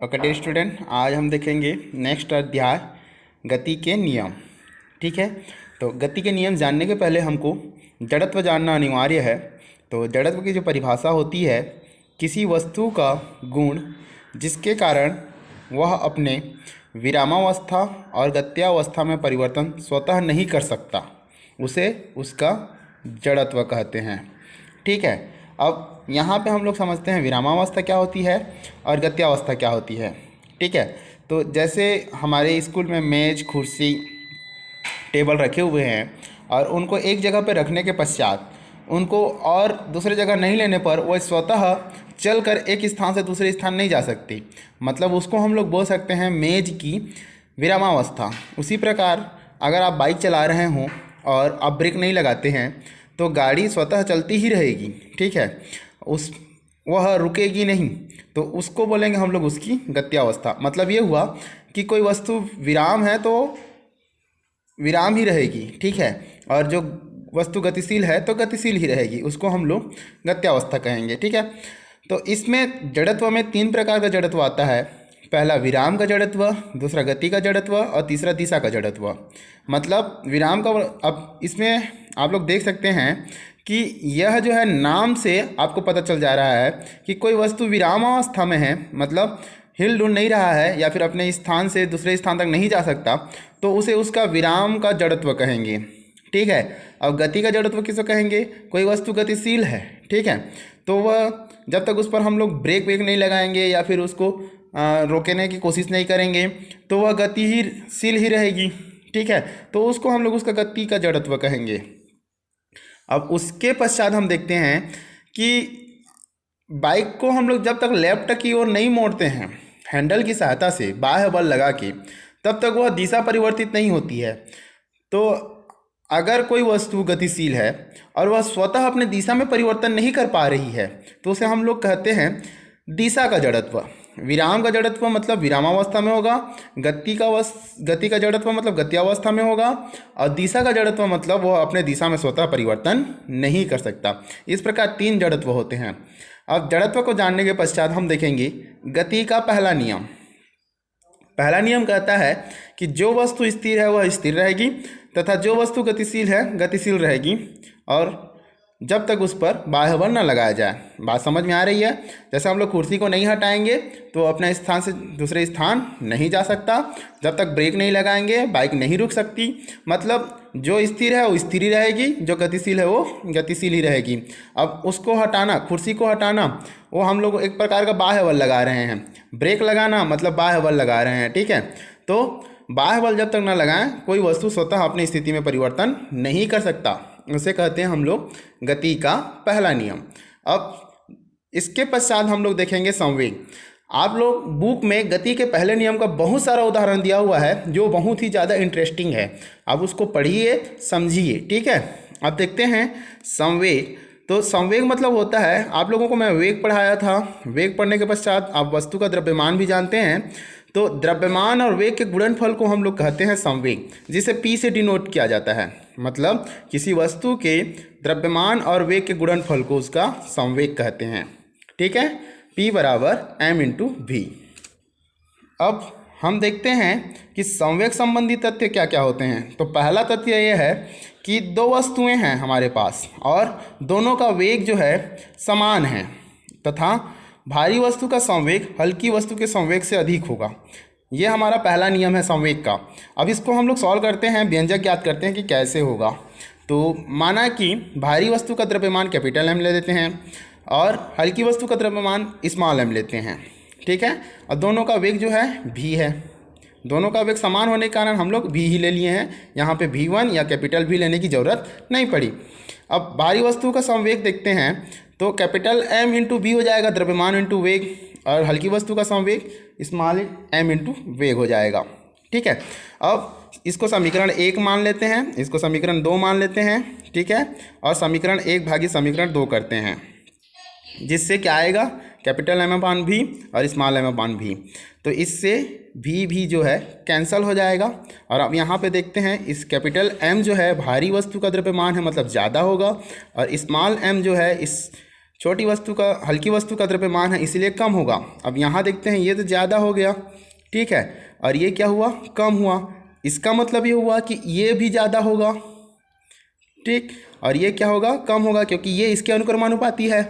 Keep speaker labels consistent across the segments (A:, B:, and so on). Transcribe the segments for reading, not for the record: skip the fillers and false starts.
A: Okay dear student, आज हम देखेंगे नेक्स्ट अध्याय गति के नियम। ठीक है, तो गति के नियम जानने के पहले हमको जड़त्व जानना अनिवार्य है। तो जड़त्व की जो परिभाषा होती है, किसी वस्तु का गुण जिसके कारण वह अपने विरामावस्था और गत्यावस्था में परिवर्तन स्वतः नहीं कर सकता, उसे उसका जड़त्व कहते हैं। ठीक है, अब यहाँ पे हम लोग समझते हैं विरामावस्था क्या होती है और गत्यावस्था क्या होती है। ठीक है, तो जैसे हमारे स्कूल में मेज, कुर्सी, टेबल रखे हुए हैं और उनको एक जगह पे रखने के पश्चात उनको और दूसरे जगह नहीं लेने पर वह स्वतः चलकर एक स्थान से दूसरे स्थान नहीं जा सकती, मतलब उसको हम लोग बोल सकते हैं मेज की विरामावस्था। उसी प्रकार अगर आप बाइक चला रहे हों और आप ब्रेक नहीं लगाते हैं तो गाड़ी स्वतः चलती ही रहेगी। ठीक है, वह रुकेगी नहीं, तो उसको बोलेंगे हम लोग उसकी गत्यावस्था। मतलब ये हुआ कि कोई वस्तु विराम है तो विराम ही रहेगी। ठीक है, और जो वस्तु गतिशील है तो गतिशील ही रहेगी, उसको हम लोग गत्यावस्था कहेंगे। ठीक है, तो इसमें जड़त्व में 3 प्रकार का जड़त्व आता है। पहला विराम का जड़त्व, दूसरा गति का जड़त्व और तीसरा दिशा का जड़त्व। मतलब विराम का, अब इसमें आप लोग देख सकते हैं कि यह जो है नाम से आपको पता चल जा रहा है कि कोई वस्तु विरामावस्था में है, मतलब हिल डुल नहीं रहा है या फिर अपने स्थान से दूसरे स्थान तक नहीं जा सकता, तो उसे उसका विराम का जड़त्व कहेंगे। ठीक है, अब गति का जड़त्व किसको कहेंगे? कोई वस्तु गतिशील है, ठीक है, तो वह जब तक उस पर हम लोग ब्रेक वेक नहीं लगाएंगे या फिर उसको रोकने की कोशिश नहीं करेंगे तो वह गतिशील ही रहेगी। ठीक है, तो उसको हम लोग उसका गति का जड़त्व कहेंगे। अब उसके पश्चात हम देखते हैं कि बाइक को हम लोग जब तक लेफ्ट की ओर नहीं मोड़ते हैं हैंडल की सहायता से बाह्य बल लगा के, तब तक वह दिशा परिवर्तित नहीं होती है। तो अगर कोई वस्तु गतिशील है और वह स्वतः अपने दिशा में परिवर्तन नहीं कर पा रही है तो उसे हम लोग कहते हैं दिशा का जड़त्व। विराम का जड़त्व मतलब विरामावस्था में होगा, गति का जड़त्व मतलब गत्यावस्था में होगा, और दिशा का जड़त्व मतलब वह अपने दिशा में स्वतः परिवर्तन नहीं कर सकता। इस प्रकार 3 जड़त्व होते हैं। अब जड़त्व को जानने के पश्चात हम देखेंगे गति का पहला नियम। पहला नियम कहता है कि जो वस्तु स्थिर है वह स्थिर रहेगी तथा जो वस्तु गतिशील है गतिशील रहेगी, और जब तक उस पर बाह्य बल न लगाया जाए। बात समझ में आ रही है? जैसे हम लोग कुर्सी को नहीं हटाएंगे तो अपने स्थान से दूसरे स्थान नहीं जा सकता, जब तक ब्रेक नहीं लगाएंगे बाइक नहीं रुक सकती। मतलब जो स्थिर है वो स्थिर ही रहेगी, जो गतिशील है वो गतिशील ही रहेगी। अब उसको हटाना, कुर्सी को हटाना, वो हम लोग एक प्रकार का बाह्य बल लगा रहे हैं। ब्रेक लगाना मतलब बाह्य बल लगा रहे हैं। ठीक है, तो बाह्य बल जब तक न लगाएं कोई वस्तु स्वतः अपनी स्थिति में परिवर्तन नहीं कर सकता, उसे कहते हैं हम लोग गति का पहला नियम। अब इसके पश्चात हम लोग देखेंगे संवेग। आप लोग बुक में गति के पहले नियम का बहुत सारा उदाहरण दिया हुआ है जो बहुत ही ज़्यादा इंटरेस्टिंग है। आप उसको पढ़िए, समझिए। ठीक है, अब देखते हैं संवेग। तो संवेग मतलब होता है, आप लोगों को मैं वेग पढ़ाया था, वेग पढ़ने के पश्चात आप वस्तु का द्रव्यमान भी जानते हैं। तो द्रव्यमान और वेग के गुणनफल को हम लोग कहते हैं संवेग, जिसे P से डिनोट किया जाता है। मतलब किसी वस्तु के द्रव्यमान और वेग के गुणनफल को उसका संवेग कहते हैं। ठीक है, P बराबर m/v। अब हम देखते हैं कि संवेग संबंधी तथ्य क्या क्या होते हैं। तो पहला तथ्य यह है कि 2 वस्तुएं हैं हमारे पास और दोनों का वेग जो है समान है, तथा भारी वस्तु का संवेग हल्की वस्तु के संवेग से अधिक होगा। यह हमारा पहला नियम है संवेग का। अब इसको हम लोग सॉल्व करते हैं, व्यंजक ज्ञात करते हैं कि कैसे होगा। तो माना कि भारी वस्तु का द्रव्यमान कैपिटल M ले लेते हैं और हल्की वस्तु का द्रव्यमान स्मॉल m लेते हैं। ठीक है, और दोनों का वेग जो है v है। दोनों का वेग समान होने के कारण हम लोग v ही ले लिए हैं, यहाँ पे v1 या कैपिटल V लेने की ज़रूरत नहीं पड़ी। अब भारी वस्तु का संवेग देखते हैं तो कैपिटल M/v हो जाएगा, द्रव्यमान इंटू वेग, और हल्की वस्तु का संवेग स्मॉल m/वेग हो जाएगा। ठीक है, अब इसको समीकरण 1 मान लेते हैं, इसको समीकरण 2 मान लेते हैं। ठीक है, और समीकरण 1 भागी समीकरण 2 करते हैं, जिससे क्या आएगा, कैपिटल M/v और स्मॉल m/v। तो इससे भी जो है कैंसल हो जाएगा। और अब यहाँ पे देखते हैं, इस कैपिटल M जो है भारी वस्तु का द्रव्यमान है, मतलब ज़्यादा होगा, और स्मॉल m जो है इस छोटी वस्तु का हल्की वस्तु का द्रव्यमान है इसलिए कम होगा। अब यहाँ देखते हैं ये तो ज़्यादा हो गया, ठीक है, और ये क्या हुआ, कम हुआ। इसका मतलब ये हुआ कि ये भी ज़्यादा होगा, ठीक, और ये क्या होगा, कम होगा, क्योंकि ये इसके अनुक्रमानुपाती है।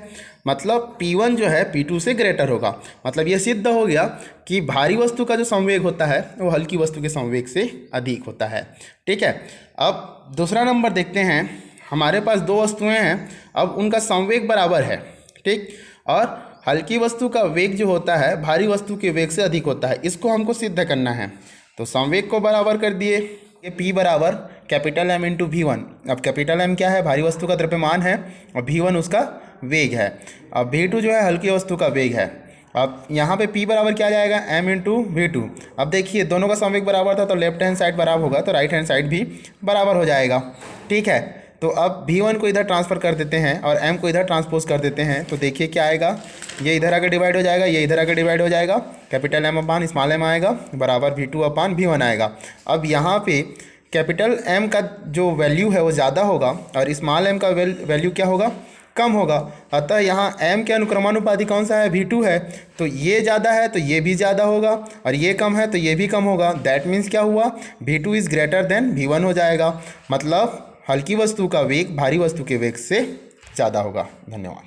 A: मतलब P1 जो है P2 से ग्रेटर होगा। मतलब ये सिद्ध हो गया कि भारी वस्तु का जो संवेग होता है वो हल्की वस्तु के संवेग से अधिक होता है, ठीक है। अब दूसरा नंबर देखते हैं। हमारे पास दो वस्तुएं हैं, अब उनका संवेग बराबर है, ठीक, और हल्की वस्तु का वेग जो होता है भारी वस्तु के वेग से अधिक होता है। इसको हमको सिद्ध करना है, तो संवेग को बराबर कर दिए। ये P बराबर कैपिटल M इंटू V1। अब कैपिटल M क्या है, भारी वस्तु का द्रव्यमान है, और V1 उसका वेग है। अब V2 जो है हल्की वस्तु का वेग है। अब यहाँ पे P बराबर क्या आ जाएगा, M इंटू V2। अब देखिए दोनों का संवेग बराबर था तो लेफ्ट हैंड साइड बराबर होगा, तो राइट हैंड साइड भी बराबर हो जाएगा, ठीक है। तो अब V1 को इधर ट्रांसफ़र कर देते हैं और M को इधर ट्रांसपोज कर देते हैं, तो देखिए क्या आएगा, ये इधर आकर डिवाइड हो जाएगा, ये इधर आकर डिवाइड हो जाएगा, कैपिटल M अपान स्मॉल m आएगा बराबर V2 अपान V1 आएगा। अब यहाँ पे कैपिटल M का जो वैल्यू है वो ज़्यादा होगा और स्मॉल m का वैल्यू क्या होगा, कम होगा। अतः यहाँ M के अनुक्रमानुपाती कौन सा है, V2 है, तो ये ज़्यादा है तो ये भी ज़्यादा होगा, और ये कम है तो ये भी कम होगा। दैट मीन्स क्या हुआ, V2 is greater than V1 हो जाएगा। मतलब हल्की वस्तु का वेग भारी वस्तु के वेग से ज़्यादा होगा। धन्यवाद।